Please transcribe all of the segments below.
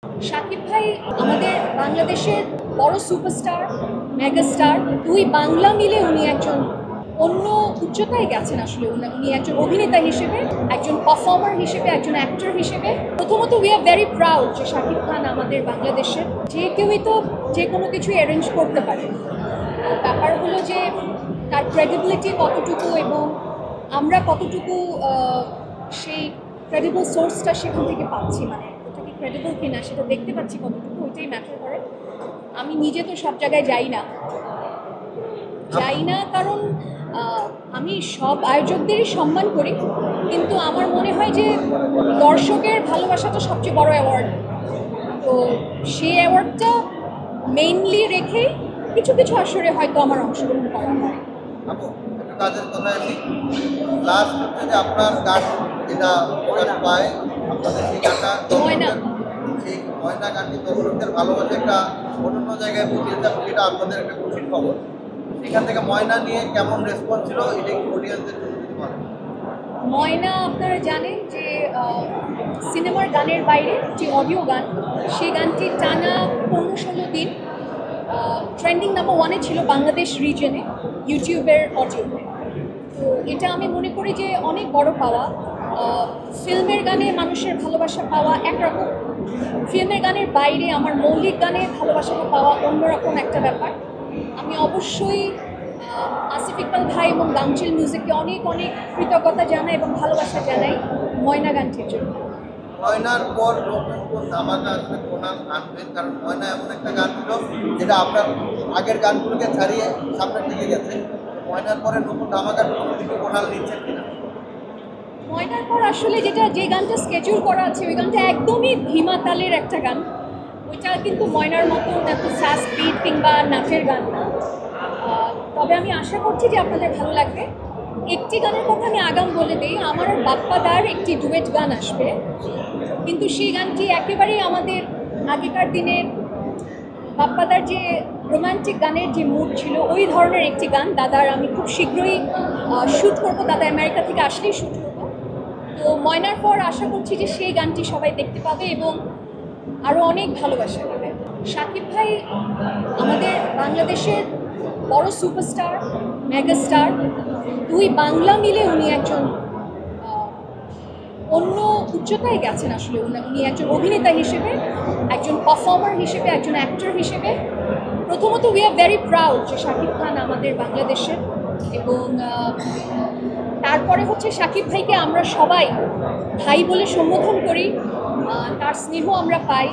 শাকিব ভাই আমাদের বাংলাদেশের বড় সুপারস্টার, মেগাস্টার। দুই বাংলা মিলে উনি একজন অন্য উচ্চতায় গেছেন। আসলে উনি একজন অভিনেতা হিসেবে, একজন পারফর্মার হিসেবে, একজন অ্যাক্টর হিসেবে। প্রথমত উই আর ভেরি প্রাউড যে শাকিব খান আমাদের বাংলাদেশের। যে কেউই তো যে কোনো কিছু অ্যারেঞ্জ করতে পারে। ব্যাপার হলো যে তার ক্রেডিবিলিটি কতটুকু এবং আমরা কতটুকু সেই ক্রেডিবল সোর্সটা সেখান থেকে পাচ্ছি, মানে ওটা কি ক্রেডিবল কিনা সেটা দেখতে পাচ্ছি কতটুকু, ওইটাই ম্যাটার করে। আমি নিজে তো সব জায়গায় যাই না কারণ আমি সব আয়োজকদেরই সম্মান করি, কিন্তু আমার মনে হয় যে দর্শকের ভালোবাসাটা সবচেয়ে বড় অ্যাওয়ার্ড। তো সেই অ্যাওয়ার্ডটা মেইনলি রেখেই কিছু কিছু আসরে হয়তো আমার অংশগ্রহণ করা হয়। কাজের কথা আছি লাস্ট হচ্ছে যে আপনার গান যেটা প্রকাশ পায় আপনাদের সেই গানটা সেই ময়না গানটি দর্শকদের ভালোবাসে একটা অন্য জায়গায় বুঝিয়ে যাবে, এটা আপনাদের একটা খুশির খবর। সেখান থেকে ময়না নিয়ে কেমন রেসপন্স ছিল এটা একটু অডিয়েন্সদের জন্য যদি বলেন। ময়না আপনারা জানেন যে সিনেমার গানের বাইরে যে অডিও গান, সেই গানটি টানা 15-16 দিন ট্রেন্ডিং নাম্বার 1-এ ছিল বাংলাদেশ রিজনে, ইউটিউবের অডিওতে। তো এটা আমি মনে করি যে অনেক বড় পাওয়া। ফিল্মের গানে মানুষের ভালোবাসা পাওয়া একরকম, ফিল্মের গানের বাইরে আমার মৌলিক গানে ভালোবাসাটা পাওয়া অন্যরকম একটা ব্যাপার। আমি অবশ্যই আসিফ ইকবাল ভাই এবং গামচিল মিউজিককে অনেক অনেক কৃতজ্ঞতা জানাই এবং ভালোবাসা জানাই ময়না গানটির জন্য। ময়নার পর নতুন কোন ধামাকা আসলে কোনাল আনবেন? কারণ ময়না এমন একটা গান ছিল যেটা আপনার আগের গানগুলোকে ছাড়িয়ে সামনের দিকে গেছে। ময়নার পরে নতুন ধামাকা কোনাল নিচ্ছেন কিনা? ময়নার পর আসলে যে গানটা স্কেডিউল করা আছে ওই গানটা একদমই ধীমা তালের একটা গান। ওইটা কিন্তু ময়নার মতো এত ফাস্ট বিট কিংবা নাচের গান না। তবে আমি আশা করছি যে আপনাদের ভালো লাগবে। একটি গানের কথা আমি আগাম বলে দিই, আমার আর বাপ্পাদার একটি ডুয়েট গান আসবে, কিন্তু সেই গানটি একেবারেই আমাদের আগেকার দিনের বাপ্পাদার যে রোমান্টিক গানের যে মুড ছিল ওই ধরনের একটি গান। দাদার আমি খুব শীঘ্রই শ্যুট করবো, দাদা আমেরিকা থেকে আসলেই শ্যুট করবো। তো ময়নার পর আশা করছি যে সেই গানটি সবাই দেখতে পাবে এবং আরও অনেক ভালোবাসা পাবে। শাকিব ভাই আমাদের বাংলাদেশের বড় সুপারস্টার, মেগাস্টার। দুই বাংলা মিলে উনি একজন অন্য উচ্চতায় গেছেন। আসলে উনি একজন অভিনেতা হিসেবে, একজন পারফর্মার হিসেবে, একজন অ্যাক্টর হিসেবে। প্রথমত উই আর ভেরি প্রাউড যে শাকিব খান আমাদের বাংলাদেশের, এবং তারপরে হচ্ছে শাকিব ভাইকে আমরা সবাই ভাই বলে সম্বোধন করি, তার স্নেহ আমরা পাই।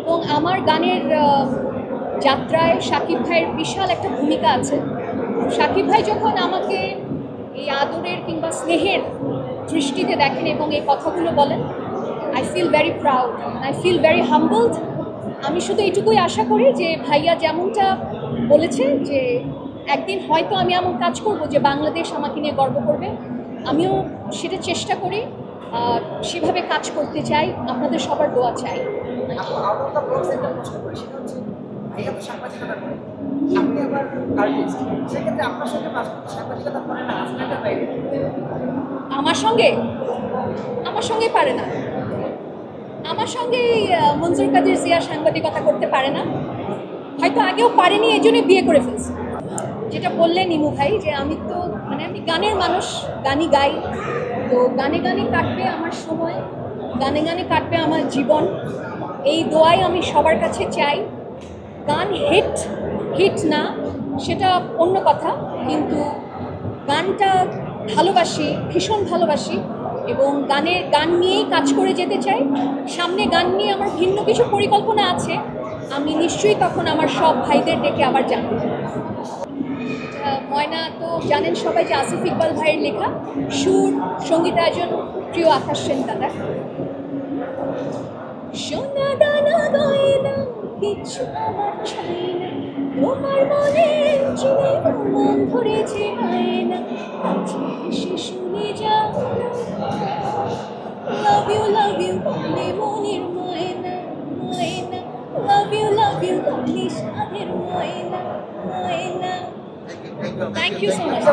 এবং আমার গানের যাত্রায় শাকিব ভাইয়ের বিশাল একটা ভূমিকা আছে। শাকিব ভাই যখন আমাকে এই আদরের কিংবা স্নেহের দৃষ্টিতে দেখেন এবং এই কথাগুলো বলেন, I feel very proud, I feel very humbled. আমি শুধু এইটুকুই আশা করি যে ভাইয়া যেমনটা বলেছে যে একদিন হয়তো আমি এমন কাজ করব যে বাংলাদেশ আমাকে নিয়ে গর্ব করবে, আমিও সেটা চেষ্টা করি, সেভাবে কাজ করতে চাই। আপনাদের সবার দোয়া চাই। আমার সঙ্গে পারে না। আমার সঙ্গে মনজুর কাদের জিয়া সাংবাদিকতা করতে পারে না, হয়তো আগেও পারেনি, এই জন্যই বিয়ে করে ফেলছে। যেটা বললেন ইমু ভাই যে আমি গানের মানুষ, গানই গাই। তো গানে গানে কাটবে আমার সময়, গানে গানে কাটবে আমার জীবন, এই দোয়াই আমি সবার কাছে চাই। গান হিট না সেটা অন্য কথা, কিন্তু গানটা ভালোবাসি, ভীষণ ভালোবাসি এবং গান নিয়েই কাজ করে যেতে চাই। সামনে গান নিয়ে আমার ভিন্ন কিছু পরিকল্পনা আছে, আমি নিশ্চয়ই তখন আমার সব ভাইদের ডেকে আবার জানব। ময়না তো জানেন সবাই যে আসিফ ইকবাল ভাইয়ের লেখা, সুর সঙ্গীতায়োজন প্রিয় আকাশ সেন দাদা। সোনা দানা গয়না কিছু আমার চাই না, তোমার মনে চিনে মন ধরেছে আয়না, কাছে এসে শুনে যাও লাভ ইউ বলে মনের ময়না, লাভ ইউ বলে সাধের ময়না। Thank you so much.